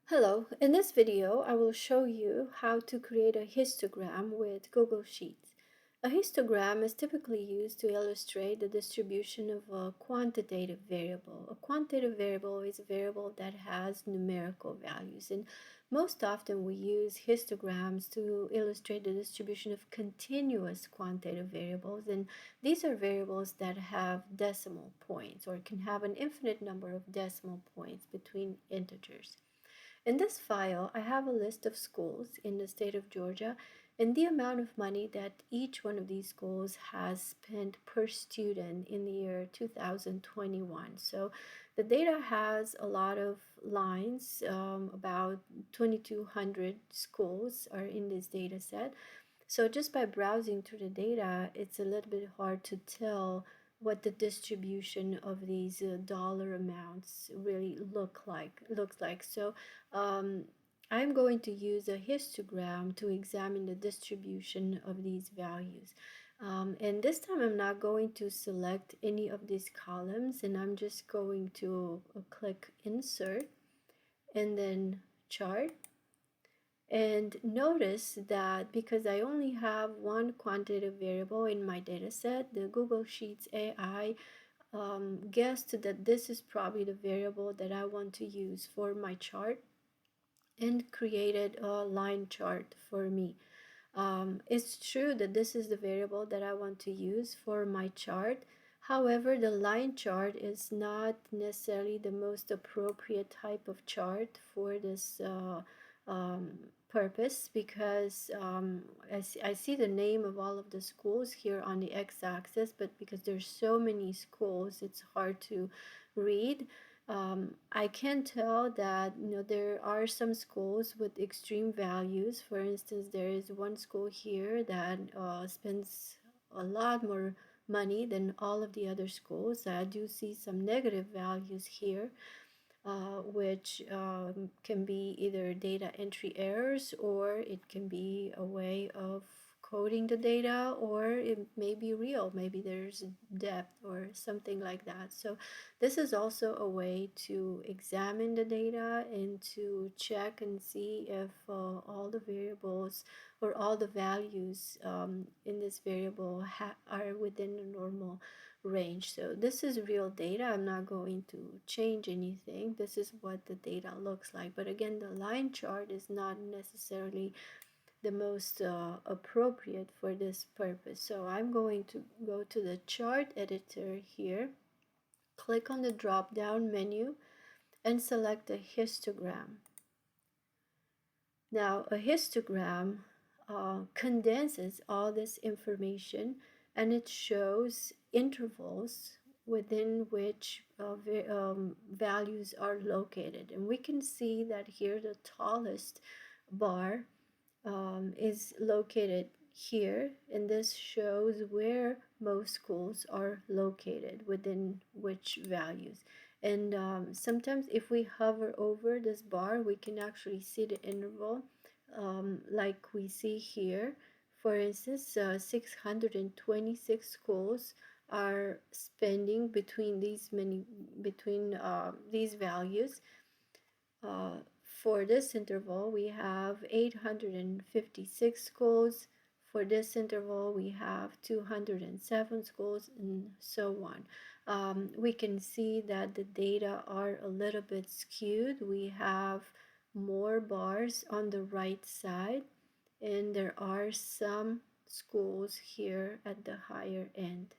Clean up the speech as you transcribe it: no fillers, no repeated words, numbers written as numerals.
Hello, in this video I will show you how to create a histogram with Google Sheets. A histogram is typically used to illustrate the distribution of a quantitative variable. A quantitative variable is a variable that has numerical values, and most often we use histograms to illustrate the distribution of continuous quantitative variables, and these are variables that have decimal points or can have an infinite number of decimal points between integers. In this file, I have a list of schools in the state of Georgia and the amount of money that each one of these schools has spent per student in the year 2021. So the data has a lot of lines, about 2,200 schools are in this data set. So just by browsing through the data, it's a little bit hard to tell what the distribution of these dollar amounts really looks like. So um, I'm going to use a histogram to examine the distribution of these values. And this time I'm not going to select any of these columns, and I'm just going to click insert and then chart. And notice that because I only have one quantitative variable in my data set, the Google Sheets AI guessed that this is probably the variable that I want to use for my chart and created a line chart for me. It's true that this is the variable that I want to use for my chart. However, the line chart is not necessarily the most appropriate type of chart for this purpose because I see the name of all of the schools here on the x-axis, but because there's so many schools, it's hard to read. I can tell that there are some schools with extreme values. For instance, there is one school here that spends a lot more money than all of the other schools. I do see some negative values here, which can be either data entry errors, or it can be a way of coding the data, or it may be real. Maybe there's depth or something like that. So this is also a way to examine the data and to check and see if all the variables or all the values in this variable are within the normal range. So this is real data. I'm not going to change anything. This is what the data looks like. But again, the line chart is not necessarily the most appropriate for this purpose. So I'm going to go to the chart editor here, click on the drop down menu and select a histogram. Now a histogram condenses all this information, and it shows intervals within which values are located. And we can see that here the tallest bar is located here, and this shows where most schools are located within which values. And sometimes if we hover over this bar, we can actually see the interval, like we see here. For instance, 626 schools are spending between these values. For this interval, we have 856 schools. For this interval, we have 207 schools, and so on. We can see that the data are a little bit skewed. We have more bars on the right side, and there are some schools here at the higher end.